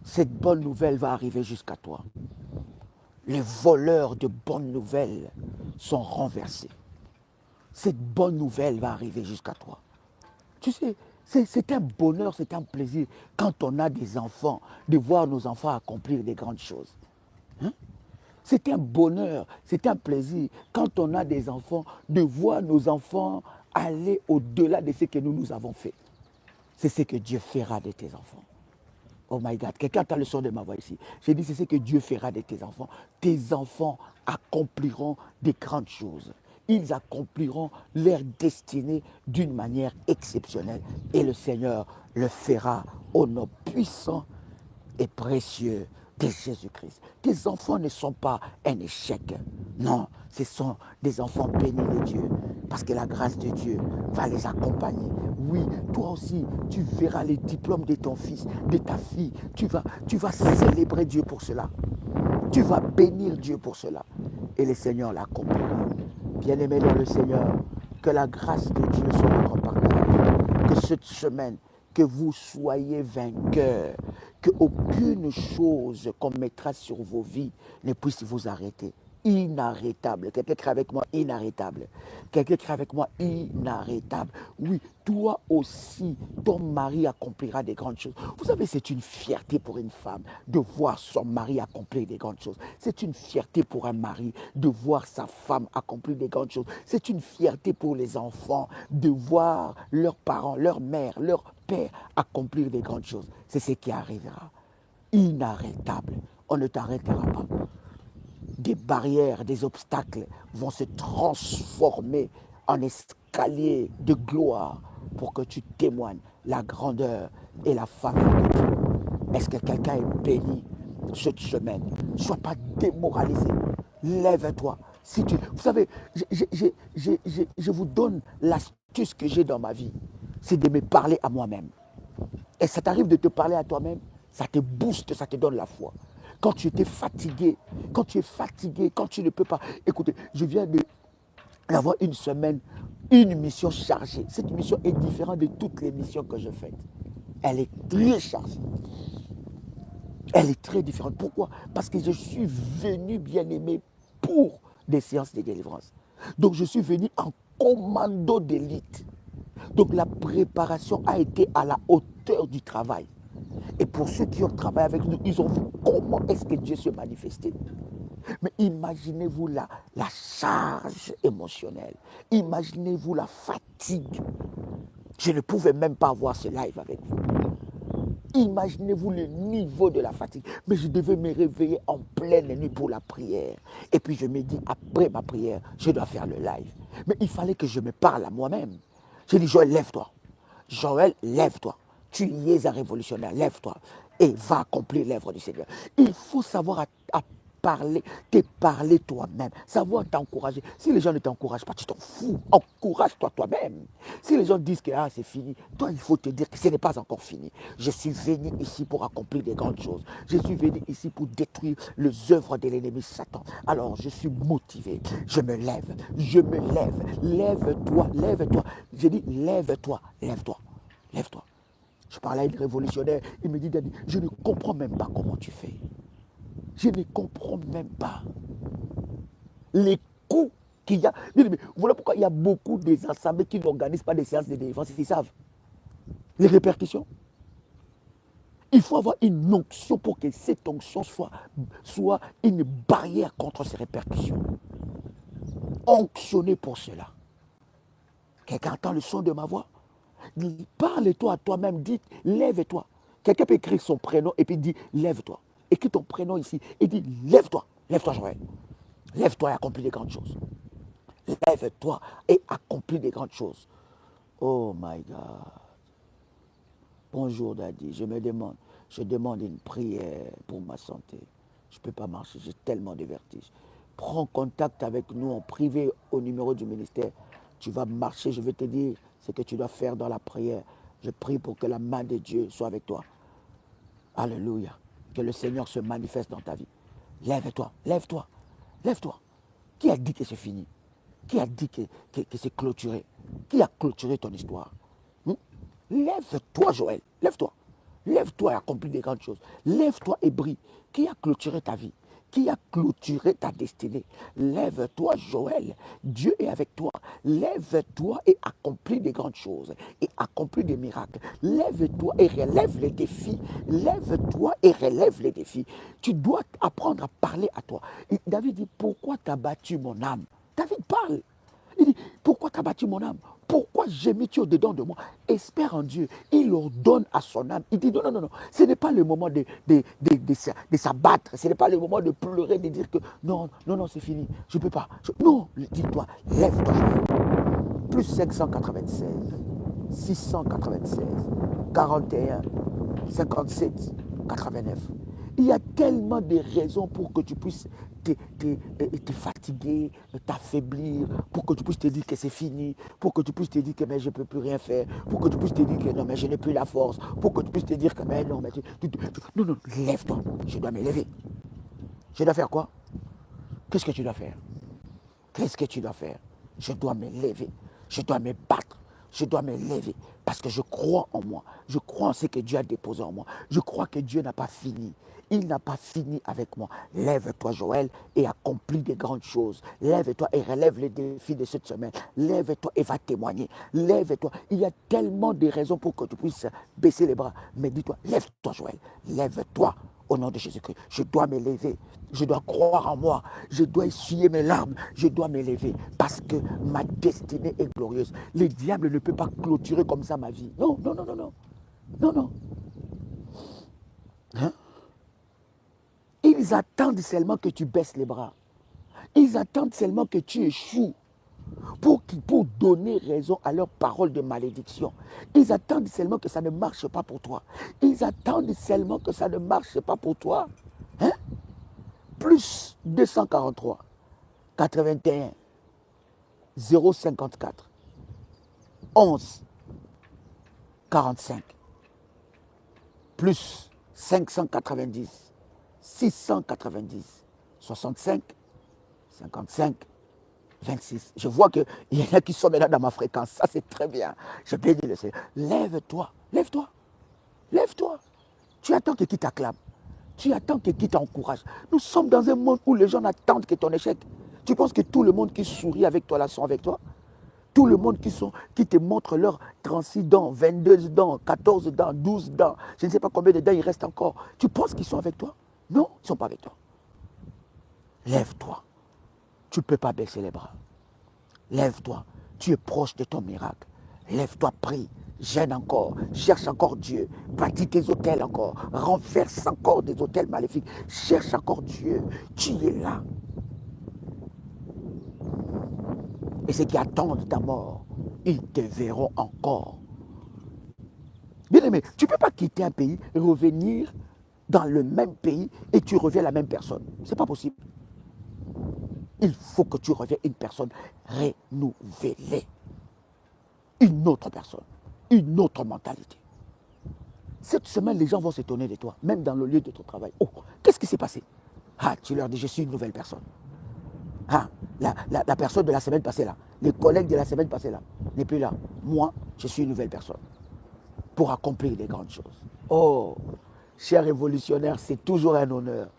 Cette bonne nouvelle va arriver jusqu'à toi. Les voleurs de bonnes nouvelles sont renversés. Cette bonne nouvelle va arriver jusqu'à toi. Tu sais, c'est un bonheur, c'est un plaisir quand on a des enfants, de voir nos enfants accomplir des grandes choses. Hein? C'est un bonheur, c'est un plaisir quand on a des enfants, de voir nos enfants aller au-delà de ce que nous avons fait. C'est ce que Dieu fera de tes enfants. Oh my God, quelqu'un entend le son de ma voix ici. J'ai dit, c'est ce que Dieu fera de tes enfants. Tes enfants accompliront des grandes choses. Ils accompliront leur destinée d'une manière exceptionnelle. Et le Seigneur le fera au nom puissant et précieux de Jésus-Christ. Tes enfants ne sont pas un échec. Non, ce sont des enfants bénis de Dieu. Parce que la grâce de Dieu va les accompagner. Oui, toi aussi, tu verras les diplômes de ton fils, de ta fille. Tu vas célébrer Dieu pour cela. Tu vas bénir Dieu pour cela. Et le Seigneur l'accomplira. Bien-aimé dans le Seigneur, que la grâce de Dieu soit notre partage. Que cette semaine que vous soyez vainqueurs, qu'aucune chose qu'on mettra sur vos vies ne puisse vous arrêter. Inarrêtable. Quelqu'un qui est avec moi, inarrêtable. Quelqu'un qui est avec moi, inarrêtable. Oui, toi aussi, ton mari accomplira des grandes choses. Vous savez, c'est une fierté pour une femme de voir son mari accomplir des grandes choses. C'est une fierté pour un mari de voir sa femme accomplir des grandes choses. C'est une fierté pour les enfants de voir leurs parents, leur mère, leur père accomplir des grandes choses. C'est ce qui arrivera. Inarrêtable. On ne t'arrêtera pas. Des barrières, des obstacles vont se transformer en escalier de gloire pour que tu témoignes la grandeur et la faveur de Dieu. Est-ce que quelqu'un est béni cette semaine? Ne sois pas démoralisé. Lève-toi. Si tu... Vous savez, je vous donne l'astuce que j'ai dans ma vie. C'est de me parler à moi-même. Et ça t'arrive de te parler à toi-même, ça te booste, ça te donne la foi. Quand tu étais fatigué, quand tu es fatigué, quand tu ne peux pas. Écoutez, je viens d'avoir une semaine, une mission chargée. Cette mission est différente de toutes les missions que je fais. Elle est très chargée. Elle est très différente. Pourquoi? Parce que je suis venu, bien aimé, pour des séances de délivrance. Donc je suis venu en commando d'élite. Donc la préparation a été à la hauteur du travail. Et pour ceux qui ont travaillé avec nous, ils ont vu comment est-ce que Dieu se manifestait. Mais imaginez-vous la charge émotionnelle. Imaginez-vous la fatigue. Je ne pouvais même pas voir ce live avec vous. Imaginez-vous le niveau de la fatigue. Mais je devais me réveiller en pleine nuit pour la prière. Et puis je me dis, après ma prière, je dois faire le live. Mais il fallait que je me parle à moi-même. J'ai dit, Joël, lève-toi. Joël, lève-toi. Tu y es un révolutionnaire, lève-toi et va accomplir l'œuvre du Seigneur. Il faut savoir parler, te parler toi-même, savoir t'encourager. Si les gens ne t'encouragent pas, tu t'en fous. Encourage-toi toi-même. Si les gens disent que c'est fini, toi, il faut te dire que ce n'est pas encore fini. Je suis venu ici pour accomplir des grandes choses. Je suis venu ici pour détruire les œuvres de l'ennemi Satan. Alors, je suis motivé. Je me lève. Je me lève. Lève-toi, lève-toi. Je dis, lève-toi, lève-toi, lève-toi. Je parlais à une révolutionnaire, il me dit, Daddy, je ne comprends même pas comment tu fais. Je ne comprends même pas les coûts qu'il y a. Voilà pourquoi il y a beaucoup des assemblées qui n'organisent pas des séances de délivrance, ils savent. Les répercussions. Il faut avoir une onction pour que cette onction soit une barrière contre ces répercussions. Onctionner pour cela. Quelqu'un entend le son de ma voix? Parle-toi à toi-même, dis, lève-toi. Quelqu'un peut écrire son prénom et puis dit, lève-toi. Écris ton prénom ici et dis, lève-toi. Lève-toi, Joël. Lève-toi et accomplis des grandes choses. Lève-toi et accomplis des grandes choses. Oh my God. Bonjour, Daddy. Je demande une prière pour ma santé. Je ne peux pas marcher, j'ai tellement de vertiges. Prends contact avec nous en privé au numéro du ministère. Tu vas marcher, je vais te dire ce que tu dois faire dans la prière. Je prie pour que la main de Dieu soit avec toi. Alléluia. Que le Seigneur se manifeste dans ta vie. Lève-toi, lève-toi, lève-toi. Qui a dit que c'est fini? Qui a dit que c'est clôturé? Qui a clôturé ton histoire? Lève-toi, Joël, lève-toi. Lève-toi et accomplis des grandes choses. Lève-toi et brille. Qui a clôturé ta vie? Qui a clôturé ta destinée? Lève-toi, Joël. Dieu est avec toi. Lève-toi et accomplis des grandes choses. Et accomplis des miracles. Lève-toi et relève les défis. Lève-toi et relève les défis. Tu dois apprendre à parler à toi. Et David dit, pourquoi t'as battu mon âme? David parle. Il dit, pourquoi t'as battu mon âme? Pourquoi gémis-tu au-dedans de moi? Espère en Dieu. Il ordonne à son âme. Il dit, non, non, non, non. Ce n'est pas le moment de s'abattre. Ce n'est pas le moment de pleurer, de dire que non, non, non, c'est fini. Je ne peux pas. Non, dis-toi, lève-toi. Plus 596, 696, 41, 57, 89. Il y a tellement de raisons pour que tu puisses te fatiguer, t'affaiblir, pour que tu puisses te dire que c'est fini, pour que tu puisses te dire que mais je ne peux plus rien faire, pour que tu puisses te dire que non, mais je n'ai plus la force, pour que tu puisses te dire que mais non, mais non, non, lève-toi, je dois me lever. Je dois faire quoi? Qu'est-ce que tu dois faire? Qu'est-ce que tu dois faire? Je dois me lever, je dois me battre, Je dois me lever parce que je crois en moi. Je crois en ce que Dieu a déposé en moi. Je crois que Dieu n'a pas fini. Il n'a pas fini avec moi. Lève-toi, Joël, et accomplis des grandes choses. Lève-toi et relève les défis de cette semaine. Lève-toi et va témoigner. Lève-toi. Il y a tellement de raisons pour que tu puisses baisser les bras. Mais dis-toi, lève-toi, Joël. Lève-toi au nom de Jésus-Christ. Je dois me lever. Je dois croire en moi. Je dois essuyer mes larmes. Je dois me lever parce que ma destinée est glorieuse. Le diable ne peut pas clôturer comme ça ma vie. Non, non, non, non, non. Non, non. Hein? Ils attendent seulement que tu baisses les bras. Ils attendent seulement que tu échoues pour donner raison à leurs paroles de malédiction. Ils attendent seulement que ça ne marche pas pour toi. Ils attendent seulement que ça ne marche pas pour toi. Hein? Plus 243, 81, 054, 11, 45, plus 590, 690, 65, 55, 26. Je vois qu'il y en a qui sont maintenant dans ma fréquence. Ça, c'est très bien. Je bénis le Seigneur. Lève-toi, lève-toi, lève-toi. Tu attends que qui t'acclame. Tu attends que qui t'encourage. Nous sommes dans un monde où les gens attendent que ton échec. Tu penses que tout le monde qui sourit avec toi là sont avec toi? Tout le monde qui te montre leurs 36 dents, 22 dents, 14 dents, 12 dents, je ne sais pas combien de dents il reste encore. Tu penses qu'ils sont avec toi? Non, ils ne sont pas avec toi. Lève-toi. Tu ne peux pas baisser les bras. Lève-toi. Tu es proche de ton miracle. Lève-toi, prie. Gêne encore. Cherche encore Dieu. Bâtis tes hôtels encore. Renverse encore des hôtels maléfiques. Cherche encore Dieu. Tu es là. Et ceux qui attendent ta mort, ils te verront encore. Bien aimé, tu ne peux pas quitter un pays, revenir dans le même pays et tu reviens la même personne. Ce n'est pas possible. Il faut que tu reviennes une personne renouvelée. Une autre personne. Une autre mentalité. Cette semaine, les gens vont s'étonner de toi, même dans le lieu de ton travail. Oh, qu'est-ce qui s'est passé? Ah, tu leur dis, je suis une nouvelle personne. Ah, la personne de la semaine passée là, les collègues de la semaine passée là, n'est plus là. Moi, je suis une nouvelle personne pour accomplir des grandes choses. Oh, chers révolutionnaires, c'est toujours un honneur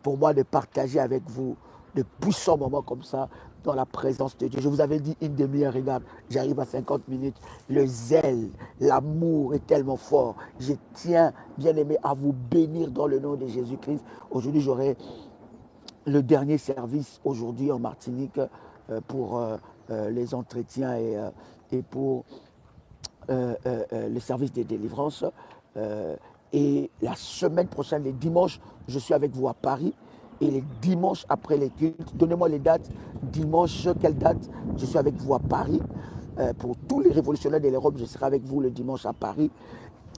pour moi de partager avec vous de puissants moments comme ça dans la présence de Dieu. Je vous avais dit une demi-heure, regarde, j'arrive à 50 minutes. Le zèle, l'amour est tellement fort. Je tiens, bien aimé, à vous bénir dans le nom de Jésus-Christ. Aujourd'hui, j'aurai le dernier service aujourd'hui en Martinique pour les entretiens et pour le service des délivrances. Et la semaine prochaine, les dimanches, je suis avec vous à Paris. Et les dimanches après les cultes, donnez-moi les dates. Dimanche, quelle date? Je suis avec vous à Paris. Pour tous les révolutionnaires de l'Europe, je serai avec vous le dimanche à Paris.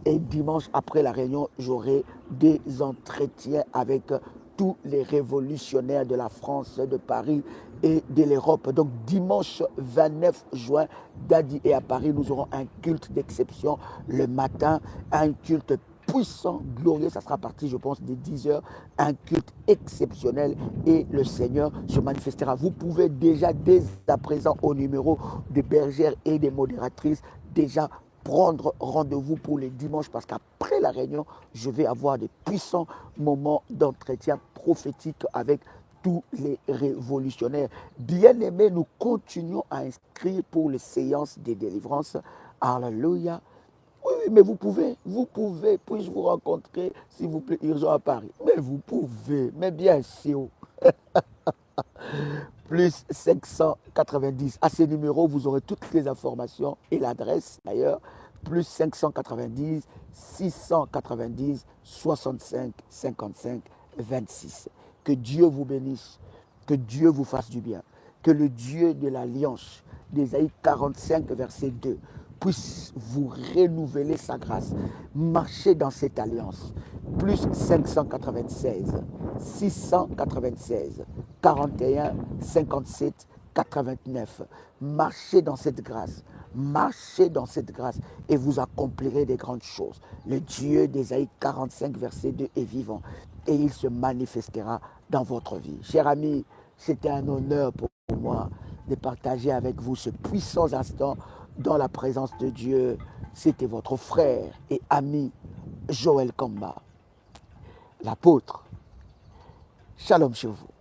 Et dimanche après la réunion, j'aurai des entretiens avec tous les révolutionnaires de la France, de Paris et de l'Europe. Donc dimanche 29 juin, d'Adi et à Paris, nous aurons un culte d'exception le matin, un culte puissant, glorieux, ça sera parti, je pense, des 10 heures, un culte exceptionnel et le Seigneur se manifestera. Vous pouvez déjà, dès à présent, au numéro des bergères et des modératrices, déjà prendre rendez-vous pour les dimanches parce qu'après la réunion, je vais avoir des puissants moments d'entretien prophétique avec tous les révolutionnaires. Bien-aimés, nous continuons à inscrire pour les séances des délivrances. Alléluia. Oui, mais vous pouvez, puis-je vous rencontrer, s'il vous plaît, urgent à Paris. Mais vous pouvez, mais bien sûr. Plus 590. À ce numéro, vous aurez toutes les informations et l'adresse d'ailleurs. Plus 590, 690, 65, 55, 26. Que Dieu vous bénisse, que Dieu vous fasse du bien, que le Dieu de l'Alliance, d'Ésaïe 45, verset 2, puisse vous renouveler sa grâce. Marchez dans cette alliance. Plus 596, 696, 41, 57, 89. Marchez dans cette grâce. Marchez dans cette grâce et vous accomplirez des grandes choses. Le Dieu d'Ésaïe 45, verset 2 est vivant et il se manifestera dans votre vie. Chers amis, c'était un honneur pour moi de partager avec vous ce puissant instant dans la présence de Dieu. C'était votre frère et ami Joël Kamba, l'apôtre. Shalom chez vous.